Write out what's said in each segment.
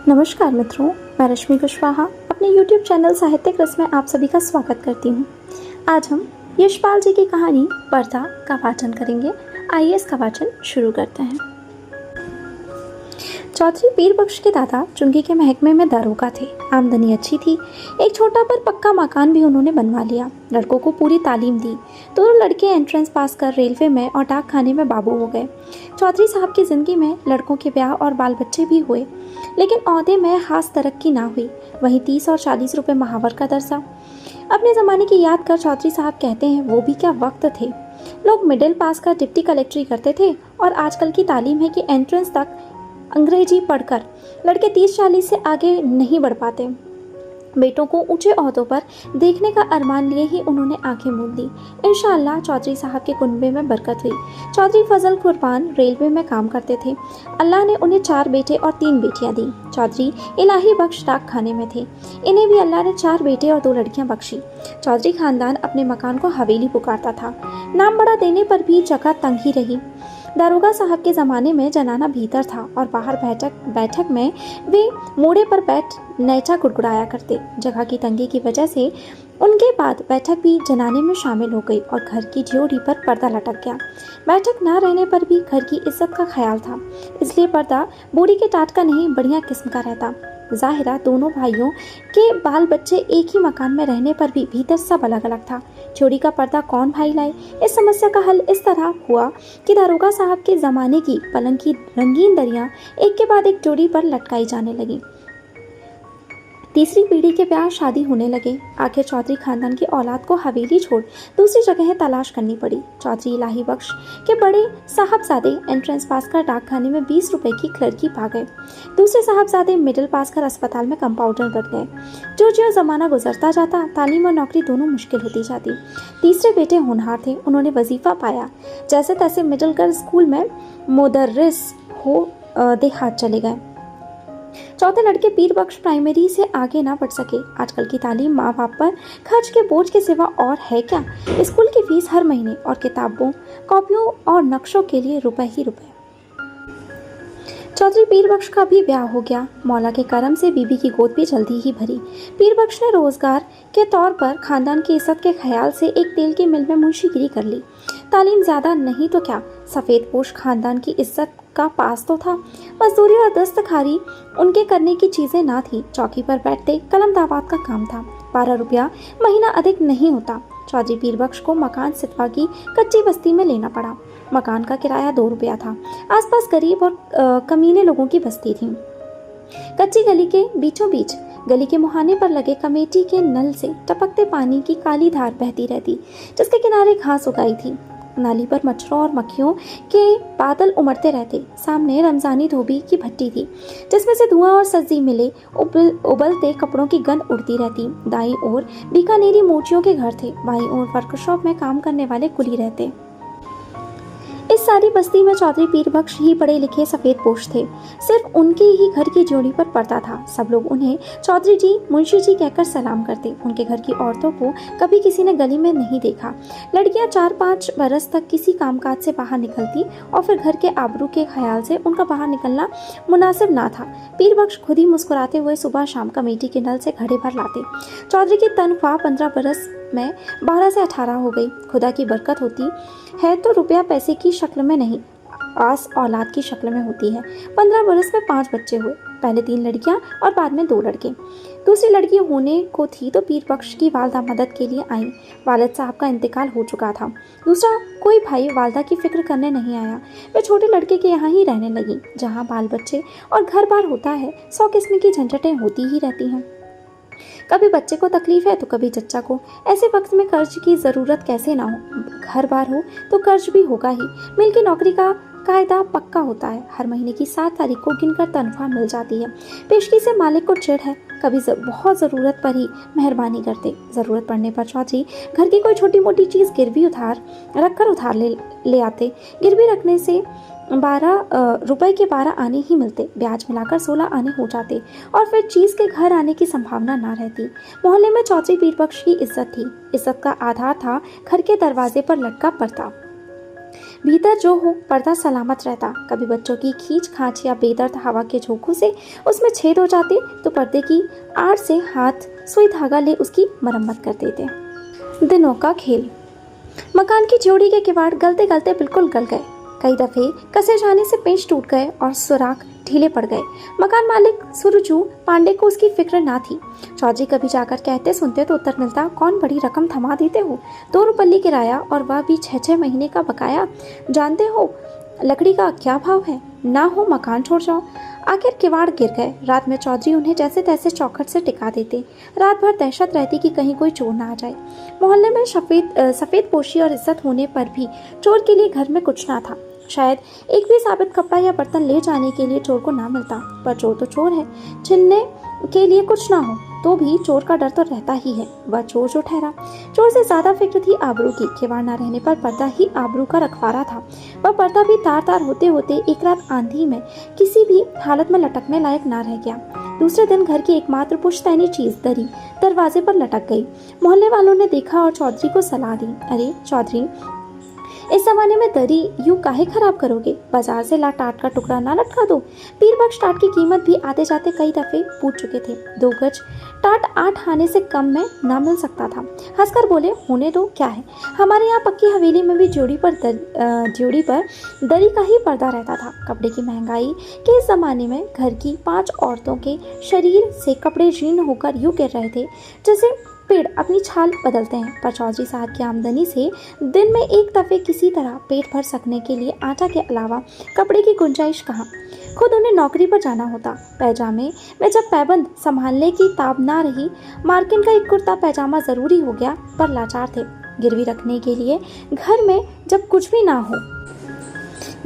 नमस्कार मित्रों, मैं रश्मि कुशवाहा अपने YouTube चैनल साहित्यिक रस में आप सभी का स्वागत करती हूँ। आज हम यशपाल जी की कहानी पर्दा का वाचन करेंगे। आइए इसका वाचन शुरू करते हैं। चौधरी पीर बख्श के दादा चुंगी के महकमे में दारोगा थे। आमदनी अच्छी थी। एक छोटा पर पक्का मकान भी उन्होंने बनवा लिया। लड़कों को पूरी तालीम दी। दोनों लड़के एंट्रेंस पास कर रेलवे में और डाक खाने में बाबू हो गए। चौधरी साहब की जिंदगी में लड़कों के ब्याह और बाल बच्चे भी हुए, लेकिन औहदे में खास तरक्की ना हुई। वहीं 30 और 40 रुपए महावर का दरसा। अपने ज़माने की याद कर चौधरी साहब कहते हैं, वो भी क्या वक्त थे। लोग मिडिल पास का डिप्टी कलेक्ट्री करते थे और आजकल की तालीम है कि एंट्रेंस तक अंग्रेजी पढ़कर लड़के 30-40 से आगे नहीं बढ़ पाते। बेटों को ऊंचे ओहदों पर देखने का अरमान लिए ही उन्होंने आंखें मूंद ली। इंशाअल्लाह चौधरी साहब के कुनबे में बरकत हुई। चौधरी फजल कुर्बान रेलवे में काम करते थे। अल्लाह ने उन्हें 4 बेटे और 3 बेटियां दी। चौधरी इलाही बख्श डाक खाने में थे। इन्हें भी अल्लाह ने 4 बेटे और 2 लड़कियां बख्शी। चौधरी खानदान अपने मकान को हवेली पुकारता था। नाम बड़ा देने पर भी जगह तंग ही रही। दारोगा साहब के ज़माने में जनाना भीतर था और बाहर बैठक में वे मोड़े पर बैठ नैचा गुड़गुड़ाया करते। जगह की तंगी की वजह से उनके बाद बैठक भी जनाने में शामिल हो गई और घर की ड्योढ़ी पर पर्दा लटक गया। बैठक ना रहने पर भी घर की इज्जत का ख्याल था, इसलिए पर्दा बूढ़ी के टाट का नहीं बढ़िया किस्म का रहता। जाहिरा दोनों भाइयों के बाल बच्चे एक ही मकान में रहने पर भी भीतर सब अलग अलग था। चोरी का पर्दा कौन भाई लाए? इस समस्या का हल इस तरह हुआ कि दारोगा साहब के ज़माने की पलंग की रंगीन दरियां एक के बाद एक जोड़ी पर लटकाई जाने लगी। तीसरी पीढ़ी के ब्याह शादी होने लगे। आखिर चौधरी खानदान की औलाद को हवेली छोड़ दूसरी जगह तलाश करनी पड़ी। चौधरी इलाही बख्श के बड़े साहबजादे एंट्रेंस पास कर डाक खाने में 20 रुपए की क्लर्की पा गए। दूसरे साहबजादे मिडिल पास कर अस्पताल में कंपाउंडर बन गए। जो ज़माना गुजरता जाता तालीम और नौकरी दोनों मुश्किल होती जाती। तीसरे बेटे होनहार थे। उन्होंने वजीफा पाया। जैसे तैसे मिडिल गर्ल्स स्कूल में मुदर्रिस हो देहात चले गए। चौथे लड़के पीर बख्श प्राइमरी से आगे ना बढ़ सके। आजकल की तालीम माँ बाप पर खर्च के बोझ के सिवा और है क्या? स्कूल की फीस हर महीने और किताबों, कॉपियों और नक्शों के लिए रुपए ही रुपए। चौधरी पीर बख्श का भी ब्याह हो गया। मौला के करम से बीबी की गोद भी जल्दी ही भरी। पीर बख्श ने रोजगार के तौर पर खानदान की इज्जत के ख्याल से एक तेल की मिल में मुंशीगिरी कर ली। तालीम ज्यादा नहीं तो क्या, सफ़ेद पोश खानदान की इज्जत का पास तो था। मजदूरी और दस्तकारी उनके करने की चीज़ें ना थी। चौकी पर बैठते कलम दावात का काम था। 12 रुपया महीना अधिक नहीं होता। चौधरी पीर बख्श को मकान सितवा की कच्ची बस्ती में लेना पड़ा। मकान का किराया 2 रुपया था। आसपास गरीब और कमीने लोगों की बस्ती थी। कच्ची गली के बीचों बीच गली के मुहाने पर लगे कमेटी के नल से टपकते पानी की काली धार बहती रहती, जिसके किनारे घास उगाई थी। नाली पर मच्छरों और मक्खियों के बादल उमड़ते रहते। सामने रमजानी धोबी की भट्टी थी, जिसमें से धुआं और सब्जी मिले उबलते कपड़ों की गंध उड़ती रहती। दाईं ओर बीकानेरी मोचियों के घर थे। बाईं ओर वर्कशॉप में काम करने वाले कुली रहते। इस सारी बस्ती में चौधरी पीर बख्श ही पढ़े लिखे सफ़ेद पोश थे। सिर्फ उनके ही घर की जोड़ी पर पर्दा था। सब लोग उन्हें चौधरी जी, मुंशी जी कहकर सलाम करते। उनके घर की औरतों को कभी किसी ने गली में नहीं देखा। लड़कियां 4-5 बरस तक किसी कामकाज से बाहर निकलती और फिर घर के आबरू के ख्याल से उनका बाहर निकलना मुनासिब ना था। पीर बख्श खुद ही मुस्कुराते हुए सुबह शाम कमेटी के नल से घड़े भर लाते। चौधरी की तनख्वाह 15 बरस में 12 से 18 हो गई। खुदा की बरकत होती है तो रुपया पैसे की शक्ल में नहीं, आस औलाद की शक्ल में होती है। 15 बरस में 5 बच्चे हुए। पहले 3 लड़कियां और बाद में 2 लड़के। दूसरी लड़की होने को थी तो पीर बख्श की वालदा मदद के लिए आई। वालिद साहब का इंतकाल हो चुका था। दूसरा कोई भाई वालदा की फिक्र करने नहीं आया। वे छोटे लड़के के यहाँ ही रहने लगी। जहाँ बाल बच्चे और घर बार होता है, 100 किस्म की झंझटें होती ही रहती हैं। कभी बच्चे को तकलीफ है तो कभी चच्चा को। ऐसे वक्त में कर्ज की ज़रूरत कैसे ना हो? घर बार हो तो कर्ज भी होगा ही। मिल की नौकरी का कायदा पक्का होता है। हर महीने की 7 तारीख को गिनकर तनख्वाह मिल जाती है। पेशगी से मालिक को चिढ़ है। कभी बहुत ज़रूरत पर ही मेहरबानी करते। ज़रूरत पड़ने पर चौधरी घर की कोई छोटी मोटी चीज़ गिरवी उधार ले आते। गिरवी रखने से 12 रुपए के 12 आने ही मिलते। ब्याज मिलाकर 16 आने हो जाते और फिर चीज़ के घर आने की संभावना ना रहती। मोहल्ले में चौधरी पीर बख्श की इज्जत थी। इज्जत का आधार था घर के दरवाजे पर लटका पर्दा। भीतर जो हो पर्दा सलामत रहता। कभी बच्चों की खींच खांच या बेदर्द हवा के झोंकों से उसमें छेद हो जाते तो पर्दे की आड़ से हाथ सुई धागा ले उसकी मरम्मत कर देते। दिनों का खेल। मकान की जोड़ी के किवाड़ गलते गलते बिल्कुल गल गए। कई दफे कसे जाने से पेंच टूट गए और सुराख ढीले पड़ गए। मकान मालिक सुरजू पांडे को उसकी फिक्र ना थी। चौधरी कभी जाकर कहते सुनते तो उत्तर मिलता, कौन बड़ी रकम थमा देते हो, 2 रुपये किराया और वह भी 6-6 महीने का बकाया। जानते हो लकड़ी का क्या भाव है, ना हो मकान छोड़ जाओ। आखिर किवाड़ गिर गए। रात में चौधरी उन्हें जैसे तैसे चौखट से टिका देते। रात भर दहशत रहती कि कहीं कोई चोर ना आ जाए। मोहल्ले में सफेद पोशी और इज्जत होने पर भी चोर के लिए घर में कुछ ना था। शायद एक भी साबित कपड़ा या बर्तन ले जाने के लिए चोर को ना मिलता, पर चोर तो चोर है। छीनने के लिए कुछ ना हो तो भी चोर का डर तो रहता ही है। वह चोर जो ठहरा। चोर से ज्यादा फिक्र थी आबरू की। किवाड़ ना रहने पर पर्दा ही आबरू का रखवारा था। वह पर्दा भी तार तार होते होते एक रात आंधी में किसी भी हालत में लटकने लायक ना रह गया। दूसरे दिन घर की एकमात्र पुश्तैनी चीज दरी दरवाजे पर लटक गई। मोहल्ले वालों ने देखा और चौधरी को सलाह दी, अरे चौधरी, इस जमाने में दरी यूं काहे खराब करोगे, बाजार से ला टाट का टुकड़ा ना लटका दो। पीरबख्श टाट की कीमत भी आते जाते कई दफे पूछ चुके थे। 2 गज टाट 8 आने से कम में ना मिल सकता था। हंसकर बोले, होने दो, क्या है, हमारे यहाँ पक्की हवेली में भी जोड़ी पर दरी का ही पर्दा रहता था। कपड़े की महंगाई के इस जमाने में घर की 5 औरतों के शरीर से कपड़े जीर्ण होकर यूं गिर रहे थे जैसे पेड़ अपनी छाल बदलते हैं। पर चौधरी साहब की आमदनी से दिन में एक दफे किसी तरह पेट भर सकने के लिए आटा के अलावा कपड़े की गुंजाइश कहाँ। खुद उन्हें नौकरी पर जाना होता। पैजामे में जब पैबंद संभालने की ताब ना रही, मार्किन का एक कुर्ता पैजामा जरूरी हो गया, पर लाचार थे। गिरवी रखने के लिए घर में जब कुछ भी ना हो,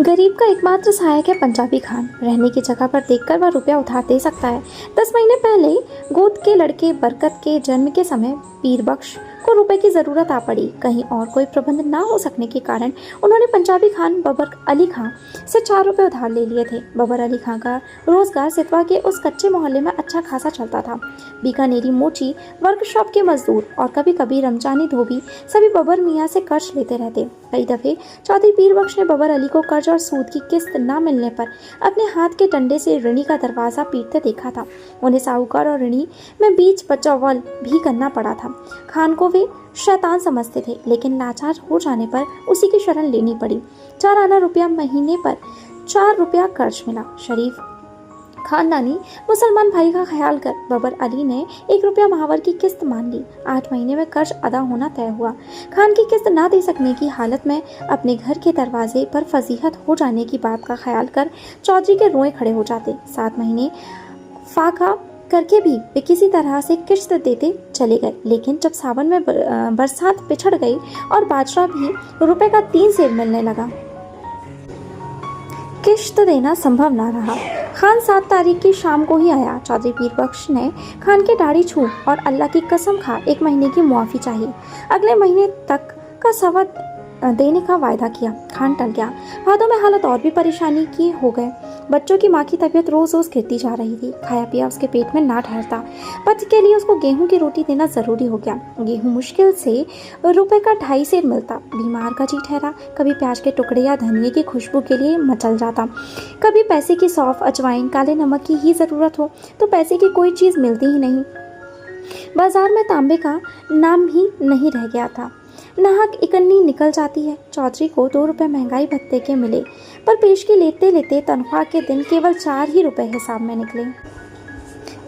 गरीब का एकमात्र सहायक है पंजाबी खान। रहने की जगह पर देखकर वह रुपया उधार दे सकता है। 10 महीने पहले गोद के लड़के बरकत के जन्म के समय पीरबख्श को रुपए की जरूरत आ पड़ी। कहीं और कोई प्रबंध ना हो सकने के कारण उन्होंने पंजाबी खान बबर अली खां से 4 रुपये उधार ले लिए थे। बबर अली खां का रोजगार सितवा के उस कच्चे मोहल्ले में अच्छा खासा चलता था। बीकानेरी मोची, वर्कशॉप के मजदूर और कभी कभी रमजानी धोबी सभी बबर मियाँ से कर्ज लेते रहते। कई दफे चौधरी पीरबख्श ने बबर अली को कर्ज और सूद की किस्त न मिलने पर अपने हाथ के डंडे से ऋणी का दरवाजा पीटते देखा था। उन्हें साहूकार और ऋणी में बीच बचावल भी करना पड़ा था। खान को वे शैतान समझते थे, लेकिन लाचार हो जाने पर उसी की शरण लेनी पड़ी। 4 आना रुपया महीने पर 4 रुपया कर्ज मिला। शरीफ खानदानी मुसलमान भाई का ख्याल कर बबर अली ने 1 रुपया महावर की किस्त मान ली। 8 महीने में कर्ज अदा होना तय हुआ। खान की किस्त ना दे सकने की हालत में अपने घर के दरवाजे पर फजीहत हो जाने की बात का ख्याल कर चौधरी के रोए खड़े हो जाते। 7 महीने फाका करके भी वे किसी तरह से किश्त देते चले गए। लेकिन जब सावन में बरसात पिछड़ गई और बाजरा भी रुपए का 3 सेर मिलने लगा, किश्त देना संभव ना रहा। खान 7 तारीख की शाम को ही आया। चौधरी पीरबख्श ने खान की दाढ़ी छू और अल्लाह की कसम खा 1 महीने की मुआफ़ी चाहिए। अगले महीने तक का सवा देने का वायदा किया। खान टल गया। भादों में हालत और भी परेशानी की हो गए। बच्चों की माँ की तबीयत रोज रोज गिरती जा रही थी। खाया पिया उसके पेट में ना ठहरता। पति के लिए उसको गेहूं की रोटी देना जरूरी हो गया। गेहूं मुश्किल से रुपए का 2.5 सेर मिलता। बीमार का जी ठहरा। कभी प्याज के टुकड़े या धनिए की खुशबू के लिए मचल जाता। कभी पैसे की सौंफ, अजवाइन, काले नमक की ही जरूरत हो तो पैसे की कोई चीज मिलती ही नहीं। बाजार में तांबे का नाम भी नहीं रह गया था। नाहक इकन्नी निकल जाती है। चौधरी को 2 रुपये महंगाई भत्ते के मिले, पर पेशगी लेते लेते तनख्वाह के दिन केवल 4 ही रुपये हिसाब में निकले।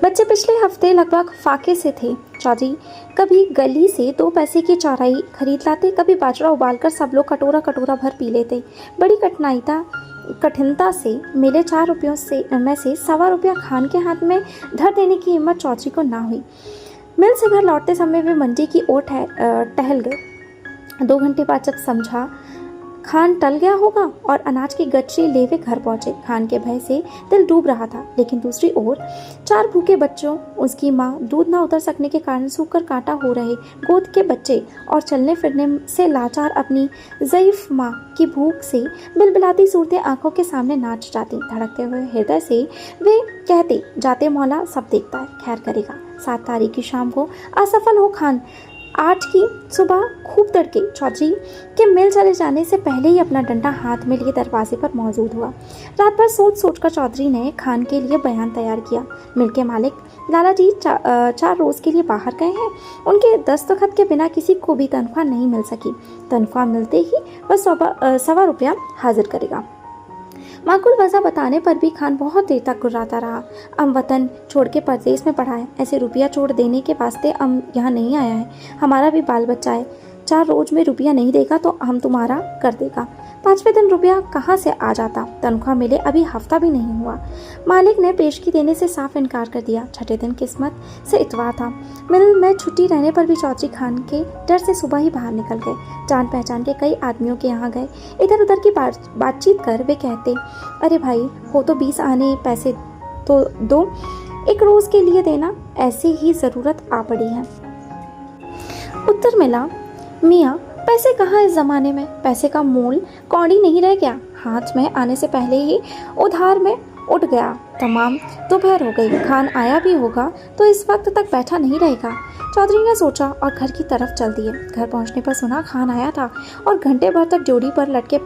बच्चे पिछले हफ्ते लगभग फाके से थे। चौधरी कभी गली से 2 पैसे की चौराई खरीद लाते, कभी बाजरा उबालकर सब लोग कटोरा कटोरा भर पी लेते। बड़ी कठिनता से मिले 4 रुपयों में से 1.25 रुपया खान के हाथ में धर देने की हिम्मत चौधरी को ना हुई। मिल से घर लौटते समय वे मंडी की ओर टहल गए। 2 घंटे बाद जब समझा खान टल गया होगा और अनाज की गठरी ले वे घर पहुंचे। खान के भय से दिल डूब रहा था, लेकिन दूसरी ओर 4 भूखे बच्चों, उसकी माँ, दूध ना उतर सकने के कारण सूखकर कांटा हो रहे गोद के बच्चे और चलने फिरने से लाचार अपनी ज़ईफ माँ की भूख से बिलबिलाती सूरतें आंखों के सामने नाच जाती। धड़कते हुए हृदय से वे कहते जाते, मौला सब देखता है, खैर करेगा। 7 तारीख की शाम को असफल हो खान 8 की सुबह खूब तड़के चौधरी के मिल चले जाने से पहले ही अपना डंडा हाथ में लिए दरवाजे पर मौजूद हुआ। रात भर सोच सोचकर चौधरी ने खान के लिए बयान तैयार किया। मिल के मालिक लालाजी 4 रोज के लिए बाहर गए हैं। उनके दस्तखत के बिना किसी को भी तनख्वाह नहीं मिल सकी। तनख्वाह मिलते ही वह 1.25 रुपया हाजिर करेगा। माकूल वजह बताने पर भी खान बहुत देर तक गुर्राता रहा। हम वतन छोड़ के परदेश में पढ़ा है, ऐसे रुपया छोड़ देने के वास्ते हम यहाँ नहीं आया है। हमारा भी बाल बच्चा है। 4 रोज में रुपया नहीं देगा तो हम तुम्हारा कर देगा। 5वें दिन रुपया कहाँ से आ जाता? तनख्वाह मिले अभी हफ्ता भी नहीं हुआ। मालिक ने पेशगी देने से साफ इनकार कर दिया। 6ठे दिन किस्मत से इतवार था। मिल में छुट्टी रहने पर भी चौधरी खान के डर से सुबह ही बाहर निकल गए। जान पहचान के कई आदमियों के यहाँ गए। इधर उधर की बातचीत कर वे कहते, अरे भाई हो तो 20 आने पैसे तो दो, 1 रोज के लिए देना, ऐसे ही ज़रूरत आ पड़ी है। उत्तर मिला, मियाँ पैसे कहाँ इस ज़माने में, पैसे का मोल कौड़ी नहीं रह गया। हाथ में आने से पहले ही उधार में उठ गया। तमाम दोपहर हो गई। खान आया भी होगा तो इस वक्त तक बैठा नहीं रहेगा। चौधरी ने सोचा और घर की तरफ चल दिए। घर पहुंचने पर सुना खान आया था और घंटे भर तक जोड़ी पर लटके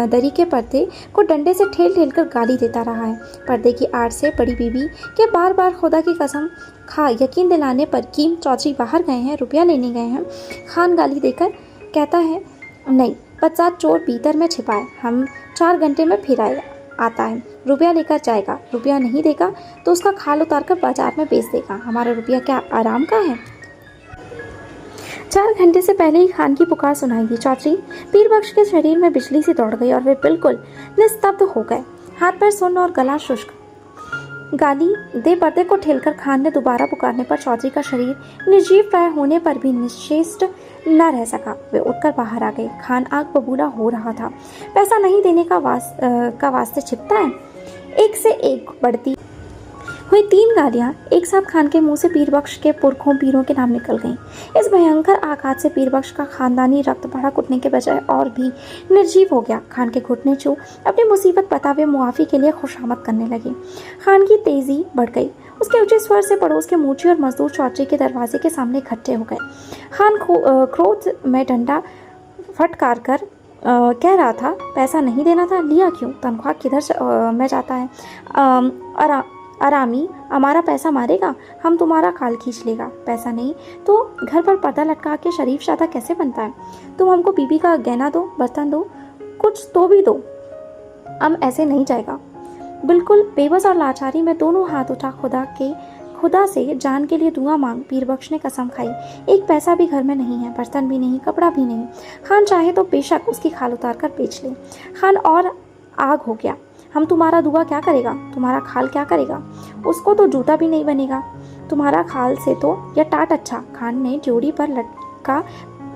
दरी के पर्दे को डंडे से ठेल ठेल कर गाली देता रहा है। पर्दे की आड़ से बड़ी बीबी के बार बार खुदा की कसम खा यकीन दिलाने पर कि चौधरी बाहर गए हैं, रुपया लेने गए हैं, खान गाली देकर कहता है, नहीं 50 चोर भीतर में छिपाए, हम 4 घंटे में फिर आता है, रुपया लेकर जाएगा, रुपया नहीं देगा तो उसका खाल उतार कर बाजार में बेच देगा। हमारा रुपया क्या आराम का है? 4 घंटे से पहले ही खान की पुकार सुनाई दी। चौधरी पीरबख्श के शरीर में बिजली सी दौड़ गई और वे बिल्कुल निस्तब्ध हो गए। हाथ पैर सुन्न और गला शुष्क। गाली दे पर्दे को ठेलकर खान ने दोबारा पुकारने पर चौधरी का शरीर निर्जीव प्राय होने पर भी निश्चेष्ट न रह सका। वे उठकर बाहर आ गए। खान आग बबूला हो रहा था। पैसा नहीं देने का वास्ते छिपता है। एक से एक बढ़ती हुई 3 गालियां एक साथ खान के मुंह से पीरबख्श के पुरखों पीरों के नाम निकल गईं। इस भयंकर आघात से पीरबख्श का खानदानी रक्त बड़ा कुटने के बजाय और भी निर्जीव हो गया। खान के घुटने छू अपनी मुसीबत बतावे मुआफ़ी के लिए खुशामद करने लगे। खान की तेजी बढ़ गई। उसके ऊंचे स्वर से पड़ोस के मूची और मजदूर चौधरी के दरवाजे के सामने इकट्ठे हो गए। खान क्रोध में डंडा फटकार कर कह रहा था, पैसा नहीं देना था, लिया क्यों? तनख्वाह किधर में जाता है? आरामी हमारा पैसा मारेगा, हम तुम्हारा खाल खींच लेगा। पैसा नहीं तो घर पर पर्दा लटका के शरीफ शादा कैसे बनता है? तुम हमको बीबी का गहना दो, बर्तन दो, कुछ तो भी दो, हम ऐसे नहीं जाएगा। बिल्कुल बेबस और लाचारी में दोनों हाथ उठा खुदा से जान के लिए दुआ मांग पीरबख्श ने कसम खाई, 1 पैसा भी घर में नहीं है, बर्तन भी नहीं, कपड़ा भी नहीं। खान चाहे तो बेशक उसकी खाल उतार कर बेच ले। खान और आग हो गया। हम तुम्हारा दुआ क्या करेगा? तुम्हारा खाल क्या करेगा? उसको तो जूता भी नहीं बनेगा। तुम्हारा खाल से तो यह टाट अच्छा। खान ने जोड़ी पर लटका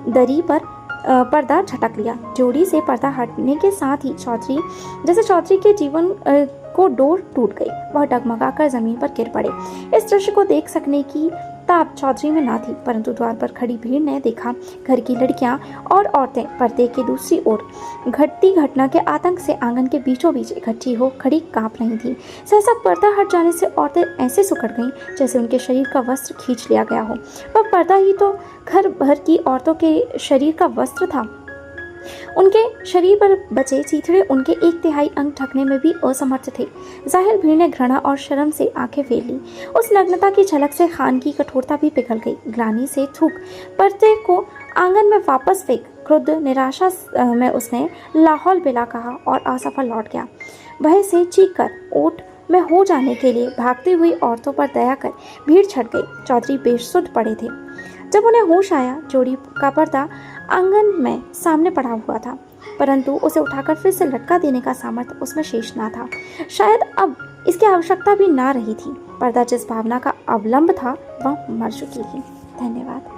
दरी पर पर्दा झटक लिया। जोड़ी से पर्दा हटने के साथ ही चौधरी के जीवन को डोर टूट गई। वह डगमगाकर जमीन पर गिर पड़े। इस दृश्य को देख सकने की ताब चौधरी में ना थी, परंतु द्वार पर खड़ी भीड़ ने देखा। घर की लड़कियां और औरतें पर्दे के दूसरी ओर घटती घटना के आतंक से आंगन के बीचों बीच इकट्ठी हो खड़ी कांप रही थी। सहसा पर्दा हट जाने से औरतें ऐसे सुकड़ गईं जैसे उनके शरीर का वस्त्र खींच लिया गया हो। वह पर्दा ही तो घर भर की औरतों के शरीर का वस्त्र था। उनके शरीर पर बचे चीथड़े उनके 1/3 अंग ढकने में भी असमर्थ थे। जाहिर भीड़ ने घृणा और शर्म से आंखें फेर ली। उस नग्नता की झलक से खान की कठोरता भी पिघल गई। ग्लानि से थूक पर्दे को आंगन में वापस फेंक क्रुद्ध निराशा में उसने लाहौल बिला कहा और असफल लौट गया। भय से चीख कर ओट में हो जाने के लिए भागती हुई औरतों पर दया कर भीड़ छट गई। चौधरी बेसुध पड़े थे। जब उन्हें होश आया, जोड़ी का पर्दा आंगन में सामने पड़ा हुआ था, परंतु उसे उठाकर फिर से लटका देने का सामर्थ्य उसमें शेष ना था। शायद अब इसकी आवश्यकता भी ना रही थी। पर्दा जिस भावना का अवलंब था वह मर चुकी थी। धन्यवाद।